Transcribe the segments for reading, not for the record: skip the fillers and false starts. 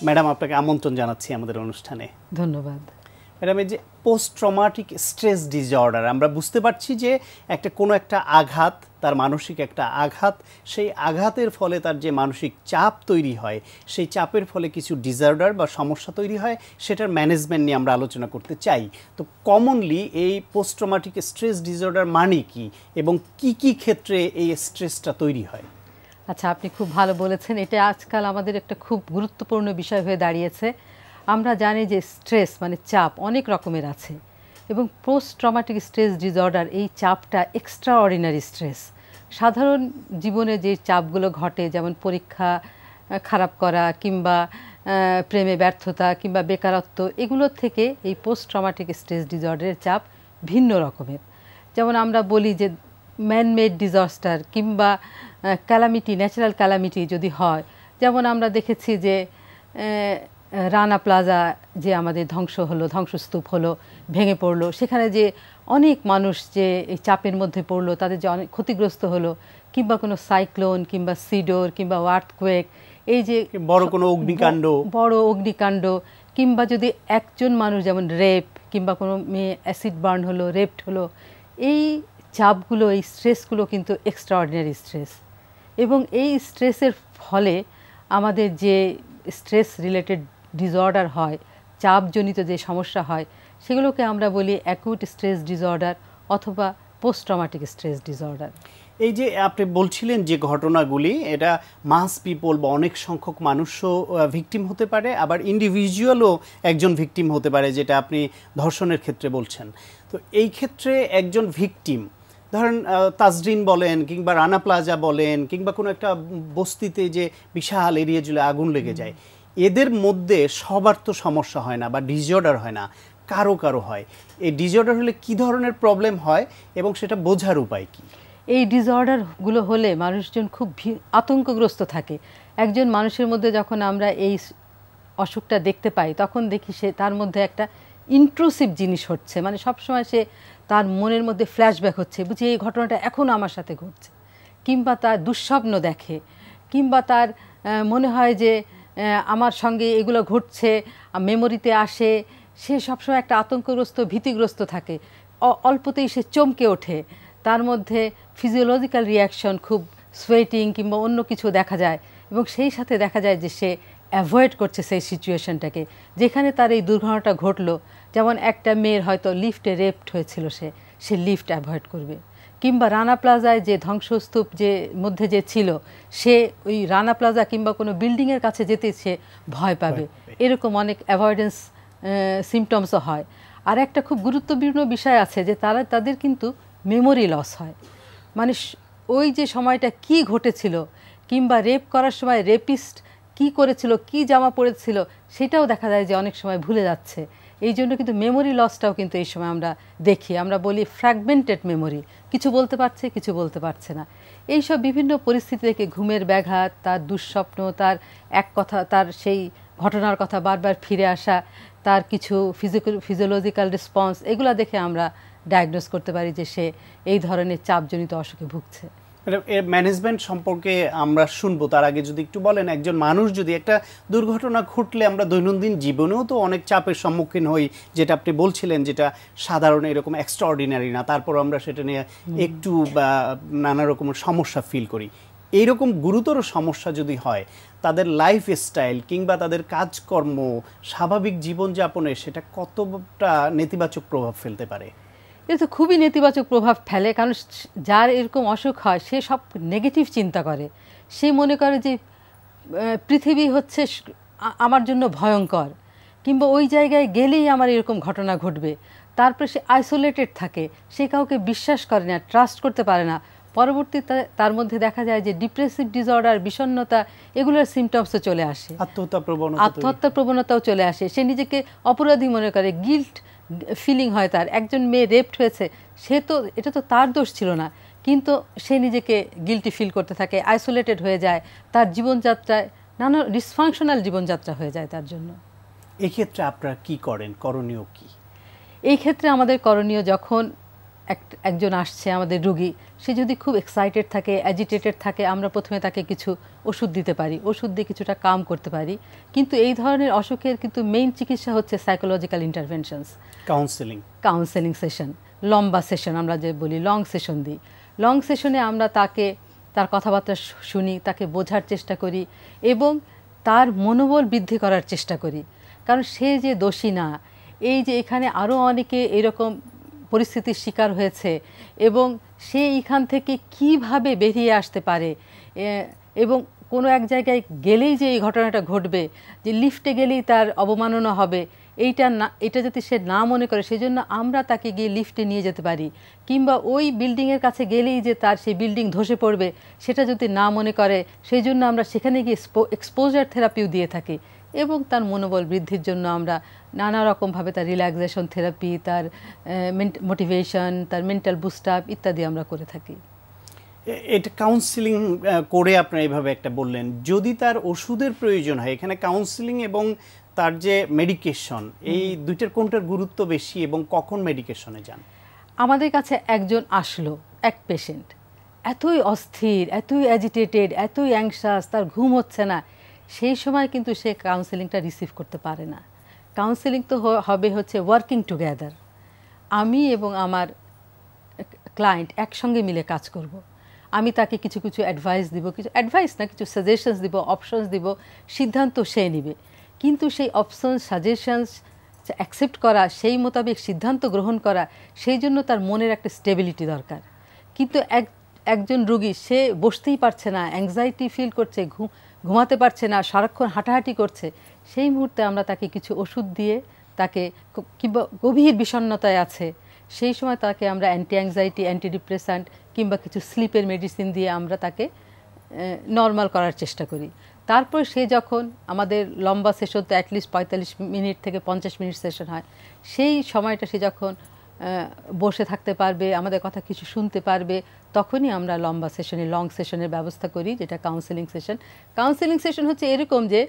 Madam, আপনাকে আমন্ত্রণ জানাচ্ছি আমাদের অনুষ্ঠানে। ধন্যবাদ। ম্যাডাম, এই যে পোস্ট ট্রমাটিক স্ট্রেস ডিসঅর্ডার, আমরা বুঝতে পারছি যে কোনো একটা আঘাত, তার মানসিক একটা আঘাত, সেই আঘাতের ফলে তার যে মানসিক চাপ তৈরি হয়, সেই চাপের ফলে কিছু ডিসঅর্ডার বা সমস্যা তৈরি হয়, সেটার ম্যানেজমেন্ট নিয়ে আমরা আলোচনা করতে চাই। তো কমনলি এই পোস্ট ট্রমাটিক স্ট্রেস ডিসঅর্ডার মানে কি এবং কি কি ক্ষেত্রে এই স্ট্রেসটা তৈরি হয়? আচ্ছা, আপনি খুব ভালো বলেছেন। এটা আজকাল আমাদের একটা খুব গুরুত্বপূর্ণ বিষয় হয়ে দাঁড়িয়েছে। আমরা জানি যে স্ট্রেস মানে চাপ অনেক রকমের আছে, এবং পোস্ট ট্রমাটিক স্ট্রেস ডিসঅর্ডার এই চাপটা এক্সট্রা অর্ডিনারি স্ট্রেস। সাধারণ জীবনে যে চাপগুলো ঘটে, যেমন পরীক্ষা খারাপ করা কিংবা প্রেমে ব্যর্থতা কিংবা বেকারত্ব, এগুলোর থেকে এই পোস্ট ট্রমাটিক স্ট্রেস ডিসঅর্ডারের চাপ ভিন্ন রকমের। যেমন আমরা বলি যে ম্যানমেড ডিজাস্টার কিংবা ক্যালামিটি, ন্যাচারাল ক্যালামিটি যদি হয়, যেমন আমরা দেখেছি যে রানা প্লাজা যে আমাদের ধ্বংসস্তূপ হলো, ভেঙে পড়লো, সেখানে যে অনেক মানুষ যে এই চাপের মধ্যে পড়লো, তাদের যে অনেক ক্ষতিগ্রস্ত হলো, কিংবা কোনো সাইক্লোন কিংবা সিডোর কিংবা আর্থকোয়েক, এই যে বড় অগ্নিকাণ্ড, কিংবা যদি একজন মানুষ যেমন রেপ কিংবা কোনো মেয়ে অ্যাসিড বার্ন হলো, রেপড হলো, এই চাপগুলো, এই স্ট্রেসগুলো কিন্তু এক্সট্রা অর্ডিনারি স্ট্রেস। এবং এই স্ট্রেসের ফলে আমাদের যে স্ট্রেস রিলেটেড ডিসঅর্ডার হয়, চাপজনিত যে সমস্যা হয়, সেগুলোকে আমরা বলি অ্যাকুট স্ট্রেস ডিসঅর্ডার অথবা পোস্ট ট্রমাটিক স্ট্রেস ডিসঅর্ডার। এই যে আপনি বলছিলেন যে ঘটনাগুলি, এটা মাস পিপল বা অনেক সংখ্যক মানুষও ভিকটিম হতে পারে, আবার ইন্ডিভিজুয়ালও একজন ভিকটিম হতে পারে, যেটা আপনি ধর্ষণের ক্ষেত্রে বলছেন। তো এই ক্ষেত্রে একজন ভিকটিম, ধরেন তাজরিন বলেন কিংবা রানা প্লাজা বলেন কিংবা কোনো একটা বস্তিতে যে বিশাল এরিয়া জুড়ে আগুন লেগে যায়, এদের মধ্যে সবার তো সমস্যা হয় না বা ডিসঅর্ডার হয় না, কারো কারো হয়। এই ডিসঅর্ডার হলে কি ধরনের প্রবলেম হয় এবং সেটা বোঝার উপায় কি? এই ডিসঅর্ডারগুলো হলে মানুষজন খুব আতঙ্কগ্রস্ত থাকে। একজন মানুষের মধ্যে যখন আমরা এই অসুখটা দেখতে পাই, তখন দেখি সে তার মধ্যে একটা ইন্ট্রুসিভ জিনিস হচ্ছে, মানে সবসময় সে তার মনের মধ্যে ফ্ল্যাশব্যাক হচ্ছে, বুঝি এই ঘটনাটা এখনও আমার সাথে ঘটছে, কিংবা তার দুঃস্বপ্ন দেখে, কিংবা তার মনে হয় যে আমার সঙ্গে এগুলো ঘটছে, মেমোরিতে আসে, সে সবসময় একটা আতঙ্কগ্রস্ত, ভীতিগ্রস্ত থাকে। অল্পতেই সে চমকে ওঠে, তার মধ্যে ফিজিওলজিক্যাল রিয়াকশন, খুব সোয়েটিং কিংবা অন্য কিছু দেখা যায়, এবং সেই সাথে দেখা যায় যে সে অ্যাভয়েড করছে সেই সিচুয়েশনটাকে যেখানে তার এই দুর্ঘটনাটা ঘটলো। যেমন একটা মেয়ের হয়তো লিফটে রেপড হয়েছিল, সে লিফট অ্যাভয়েড করবে, কিংবা রানা প্লাজায় যে ধ্বংসস্তূপ যে মধ্যে যে ছিল, সে ওই রানা প্লাজা কিংবা কোনো বিল্ডিংয়ের কাছে যেতে সে ভয় পাবে। এরকম অনেক অ্যাভয়েডেন্স সিমটমসও হয়। আর একটা খুব গুরুত্বপূর্ণ বিষয় আছে যে তাদের কিন্তু মেমোরি লস হয়, মানে ওই যে সময়টা কি ঘটেছিল, কিংবা রেপ করার সময় রেপিস্ট কি করেছিল, কি জামা পরেছিল, সেটাও দেখা যায় যে অনেক সময় ভুলে যাচ্ছে। এই জন্য কিন্তু মেমোরি লসটাও কিন্তু এই সময় আমরা দেখি, আমরা বলি ফ্র্যাগমেন্টেড মেমোরি, কিছু বলতে পারছে, কিছু বলতে পারছে না। এইসব বিভিন্ন পরিস্থিতি থেকে ঘুমের ব্যাঘাত, তার দুঃস্বপ্ন, তার এক কথা, তার সেই ঘটনার কথা বারবার ফিরে আসা, তার কিছু ফিজিওলজিক্যাল রেসপন্স, এগুলো দেখে আমরা ডায়াগনোস করতে পারি যে সে এই ধরনের চাপজনিত অসুখে ভুগছে। এর ম্যানেজমেন্ট সম্পর্কে আমরা শুনবো, তার আগে যদি একটু বলেন, একজন মানুষ যদি একটা দুর্ঘটনা ঘটলে, আমরা দৈনন্দিন জীবনেও তো অনেক চাপের সম্মুখীন হই, যেটা আপনি বলছিলেন, যেটা সাধারণ এরকম এক্সট্রাঅর্ডিনারি না, তারপর আমরা সেটা নিয়ে একটু বা নানা রকমের সমস্যা ফিল করি। এইরকম গুরুতর সমস্যা যদি হয়, তাদের লাইফস্টাইল কিংবা তাদের কাজকর্ম, স্বাভাবিক জীবনযাপনে সেটা কতটা নেতিবাচক প্রভাব ফেলতে পারে? এটা তো খুবই নেতিবাচক প্রভাব ফেলে, কারণ যার এরকম অসুখ হয় সে সব নেগেটিভ চিন্তা করে। সে মনে করে যে পৃথিবী হচ্ছে আমার জন্য ভয়ঙ্কর, কিংবা ওই জায়গায় গেলেই আমার এরকম ঘটনা ঘটবে। তারপরে সে আইসোলেটেড থাকে, সে কাউকে বিশ্বাস করে না, ট্রাস্ট করতে পারে না। পরবর্তীতে তার মধ্যে দেখা যায় যে ডিপ্রেসিভ ডিসঅর্ডার, বিষণ্ণতা, এগুলোর সিমটমসও চলে আসে, আত্মহত্যার প্রবণতাও চলে আসে। সে নিজেকে অপরাধী মনে করে, গিল্ট ফিলিং হয় তার। একজন মেয়ে রেপড হয়েছে, এটা তো তার দোষ ছিল না, কিন্তু সে নিজেকে গিল্টি ফিল করতে থাকে, আইসোলেটেড হয়ে যায়, তার জীবনযাত্রায় নানা ডিসফাংশনাল জীবনযাত্রা হয়ে যায় তার জন্য। এই ক্ষেত্রে আপনারা কি করেন, করণীয় কি? এই ক্ষেত্রে আমাদের করণীয়, যখন একজন আসছে আমাদের রোগী, সে যদি খুব এক্সাইটেড থাকে, অ্যাজিটেটেড থাকে, আমরা প্রথমে তাকে কিছু ওষুধ দিতে পারি, ওষুধ দিয়ে কিছুটা কাম করতে পারি। কিন্তু এই ধরনের অসুখের কিন্তু মেইন চিকিৎসা হচ্ছে সাইকোলজিক্যাল ইন্টারভেনশনস, কাউন্সেলিং সেশন, লম্বা সেশন আমরা যে বলি, লং সেশন দিই। লং সেশনে আমরা তাকে তার কথাবার্তা শুনি, তাকে বোঝার চেষ্টা করি এবং তার মনোবল বৃদ্ধি করার চেষ্টা করি। কারণ সে যে দোষী না, এই যে এখানে আরও অনেকে এরকম পরিস্থিতির শিকার হয়েছে এবং সে এইখান থেকে কিভাবে বেরিয়ে আসতে পারে, এবং কোনো এক জায়গায় গেলেই যে এই ঘটনাটা ঘটবে, যে লিফটে গেলেই তার অবমাননা হবে, এটা যাতে সে না মনে করে, সেজন্য আমরা তাকে গিয়ে লিফটে নিয়ে যেতে পারি। কিংবা ওই বিল্ডিংয়ের কাছে গেলেই যে তার সেই বিল্ডিং ধসে পড়বে, সেটা যদি না মনে করে, সেই জন্য আমরা সেখানে গিয়ে এক্সপোজার থেরাপিও দিয়ে থাকি। এবং তার মনোবল বৃদ্ধির জন্য আমরা নানা রকমভাবে তার রিল্যাক্সেশন থেরাপি, তার মোটিভেশন, তার মেন্টাল বুস্ট আপ ইত্যাদি আমরা করে থাকি। এটা কাউন্সিলিং করে আপনারা এইভাবে একটা বললেন, যদি তার ওষুধের প্রয়োজন হয়, এখানে কাউন্সিলিং এবং তার যে মেডিকেশন, এই দুইটার কোনটার গুরুত্ব বেশি এবং কখন মেডিকেশনে যান? আমাদের কাছে একজন আসলো, এক পেশেন্ট এতই অস্থির, এতই অ্যাজিটেটেড, এতই অ্যাংশাস, তার ঘুম হচ্ছে না, সেই সময় কিন্তু সে কাউন্সেলিংটা রিসিভ করতে পারে না। কাউন্সেলিং তো হবে হচ্ছে ওয়ার্কিং টুগেদার, আমি এবং আমার ক্লায়েন্ট একসঙ্গে মিলে কাজ করব। আমি তাকে কিছু কিছু অ্যাডভাইস দিব, কিছু অ্যাডভাইস না, কিছু সাজেশনস দিব, অপশনস দিব, সিদ্ধান্ত সে নেবে। কিন্তু সেই অপশনস, সাজেশনস অ্যাকসেপ্ট করা, সেই মোতাবেক সিদ্ধান্ত গ্রহণ করা, সেই জন্য তার মনের একটা স্টেবিলিটি দরকার। কিন্তু একজন রোগী সে বসতেই পারছে না, অ্যাংজাইটি ফিল করছে, ঘুমাতে পারছে না, সারাক্ষণ হাঁটাহাঁটি করছে, সেই মুহূর্তে আমরা তাকে কিছু ওষুধ দিয়ে, তাকে কিংবা গভীর বিষণ্ণতায় আছে, সেই সময় তাকে আমরা অ্যান্টি অ্যাংজাইটি, অ্যান্টি ডিপ্রেসান্ট কিংবা কিছু স্লিপের মেডিসিন দিয়ে আমরা তাকে নর্মাল করার চেষ্টা করি। তারপর সে যখন আমাদের লম্বা সেশন তো অ্যাটলিস্ট 45 মিনিট থেকে 50 মিনিট সেশন হয়, সেই সময়টা সে যখন বসে থাকতে পারবে, আমাদের কথা কিছু শুনতে পারবে, তখনই আমরা লম্বা সেশনে, লং সেশনের ব্যবস্থা করি, যেটা কাউন্সেলিং সেশন। কাউন্সেলিং সেশন হচ্ছে এরকম যে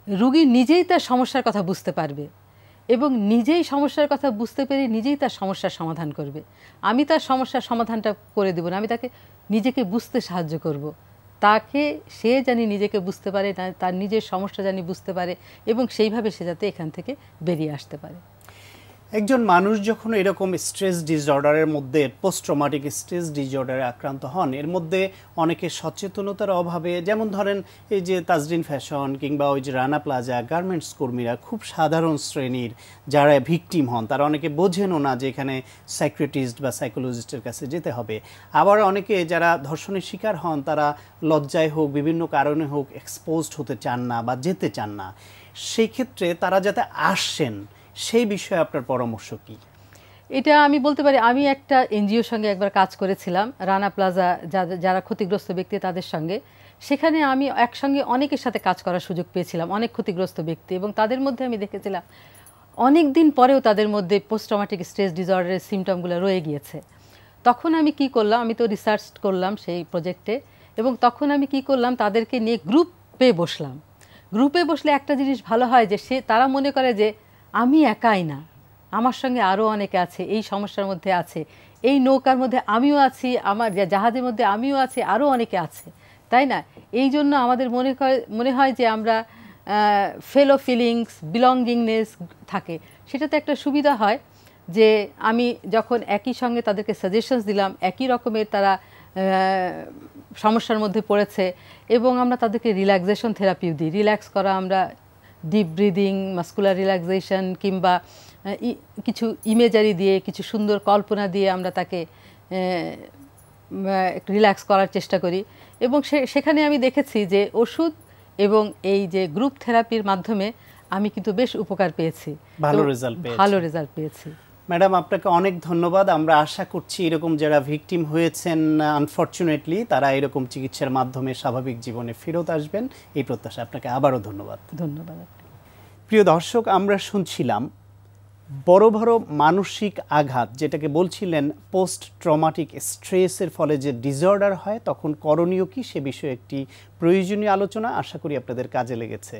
রুগী নিজেই তার সমস্যার কথা বুঝতে পারবে এবং নিজেই সমস্যার কথা বুঝতে পেরে নিজেই তার সমস্যার সমাধান করবে। আমি তার সমস্যার সমাধানটা করে দেব না, আমি তাকে নিজেকে বুঝতে সাহায্য করব। তাকে সে জানি নিজেকে বুঝতে পারে, তার নিজের সমস্যা জানি বুঝতে পারে এবং সেইভাবে সে যাতে এখান থেকে বেরিয়ে আসতে পারে। একজন মানুষ যখন এরকম স্ট্রেস ডিসঅর্ডারের মধ্যে, পোস্ট ট্রমাটিক স্ট্রেস ডিসঅর্ডারে আক্রান্ত হন, এর মধ্যে অনেকে সচেতনতার অভাবে, যেমন ধরেন এই যে তাজরিন ফ্যাশন কিংবা ওই যে রানা প্লাজা, গার্মেন্টস কর্মীরা, খুব সাধারণ শ্রেণীর যারা ভিকটিম হন, তারা অনেকে বোঝেনও না যে এখানে সাইকিয়াট্রিস্ট বা সাইকোলজিস্টের কাছে যেতে হবে। আবার অনেকে যারা ধর্ষণের শিকার হন, তারা লজ্জায় হোক, বিভিন্ন কারণে হোক, এক্সপোজড হতে চান না বা যেতে চান না। সেই ক্ষেত্রে তারা যাতে আসেন, সেই বিষয়ে আপনার পরামর্শ কি? এটা আমি বলতে পারি, আমি একটা এনজিওর সঙ্গে একবার কাজ করেছিলাম, রানা প্লাজা, যারা ক্ষতিগ্রস্ত ব্যক্তি তাদের সঙ্গে। সেখানে আমি একসঙ্গে অনেকের সাথে কাজ করার সুযোগ পেয়েছিলাম, অনেক ক্ষতিগ্রস্ত ব্যক্তি, এবং তাদের মধ্যে আমি দেখেছিলাম অনেক দিন পরেও তাদের মধ্যে পোস্ট ট্রমাটিক স্ট্রেস ডিসঅর্ডারের সিমটমগুলো রয়ে গিয়েছে। তখন আমি কি করলাম, আমি তো রিসার্চ করলাম সেই প্রজেক্টে, এবং তখন আমি কি করলাম, তাদেরকে নিয়ে গ্রুপে বসলাম। গ্রুপে বসলে একটা জিনিস ভালো হয় যে তারা মনে করে যে আমি একাই না, আমার সঙ্গে আরও অনেকে আছে, এই সমস্যার মধ্যে আছে, এই নৌকার মধ্যে আমিও আছি, আমার জাহাজের মধ্যে আমিও আছি, আরও অনেকে আছে, তাই না? এই জন্য আমাদের মনে হয় যে আমরা ফেলো ফিলিংস, বিলঙ্গিংনেস থাকে, সেটাতে একটা সুবিধা হয় যে আমি যখন একই সঙ্গে তাদেরকে সাজেশনস দিলাম, একই রকমের তারা সমস্যার মধ্যে পড়েছে, এবং আমরা তাদেরকে রিল্যাক্সেশন থেরাপিও দিই। রিল্যাক্স করা, আমরা ডিপ ব্রিদিং, মাস্কুলার রিল্যাক্সেশন কিংবা কিছু ইমেজারি দিয়ে, কিছু সুন্দর কল্পনা দিয়ে আমরা তাকে রিল্যাক্স করার চেষ্টা করি। এবং সেখানে আমি দেখেছি যে ওষুধ এবং এই যে গ্রুপ থেরাপির মাধ্যমে আমি কিন্তু বেশ উপকার পেয়েছি, ভালো রেজাল্ট পেয়েছি। ম্যাডাম, আপনাকে অনেক ধন্যবাদ। আমরা আশা করছি এরকম যারা ভিকটিম হয়েছেন আনফরচুনেটলি, তারা এরকম চিকিৎসার মাধ্যমে স্বাভাবিক জীবনে ফেরত আসবেন, এই প্রত্যাশা। আপনাকে আবারও ধন্যবাদ। ধন্যবাদ। প্রিয় দর্শক, আমরা শুনছিলাম বড় বড় মানসিক আঘাত, যেটাকে বলছিলেন পোস্ট ট্রমাটিক স্ট্রেসের ফলে যে ডিসঅর্ডার হয়, তখন করণীয় কি, সে বিষয়ে একটি প্রয়োজনীয় আলোচনা। আশা করি আপনাদের কাজে লেগেছে।